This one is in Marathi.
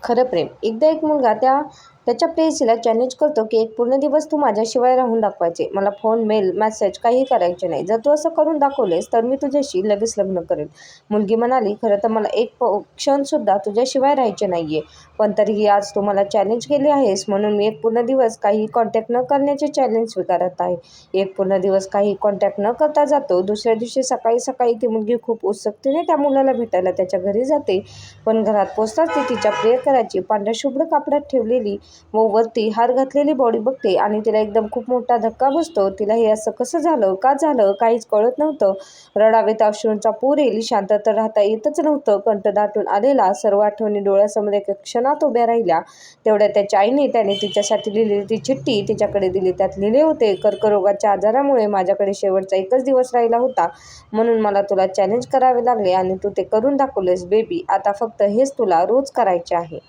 खरं प्रेम. एकदा एक मुलगा त्याच्या प्रेयसीला चॅलेंज करतो की एक पूर्ण दिवस तू माझ्याशिवाय राहून दाखवायचे. मला फोन, मेल, मेसेज काहीही करायचे नाही. जर तू असं करून दाखवलेस तर मी तुझ्याशी लगेच लग्न करेन. मुलगी म्हणाली, खरं तर मला एक क्षणसुद्धा तुझ्याशिवाय राहायचे नाहीये. पण तरीही आज तू मला चॅलेंज केले आहेस म्हणून मी एक पूर्ण दिवस काही कॉन्टॅक्ट न करण्याचे चॅलेंज स्वीकारत आहे. एक पूर्ण दिवस काही कॉन्टॅक्ट न करता जातो. दुसऱ्या दिवशी सकाळी सकाळी ती मुलगी खूप उत्सुकतेने त्या मुलाला भेटायला त्याच्या घरी जाते. पण घरात पोचताच ती तिच्या प्रियकराची पांढऱ्या शुभ्र कापडात ठेवलेली व वरती हार घातलेली बॉडी बघते आणि तिला एकदम खूप मोठा धक्का बसतो. तिला हे असं कसं झालं, का झालं काहीच कळत नव्हतं. रडावेत अश्रूंचा पूर येईल, शांत तर राहता येतच नव्हतं. कंठ दाटून आलेला सर्व आठवणी डोळ्यासमोर एका क्षणात उभ्या राहिल्या. तेवढ्या त्याच्या आईने त्याने तिच्यासाठी लिहिलेली ती चिठ्ठी तिच्याकडे दिली. त्यात लिहिले होते, कर्करोगाच्या आजारामुळे माझ्याकडे शेवटचा एकच दिवस राहिला होता म्हणून मला तुला चॅलेंज करावे लागले आणि तू ते करून दाखवलेस बेबी. आता फक्त हेच तुला रोज करायचे आहे.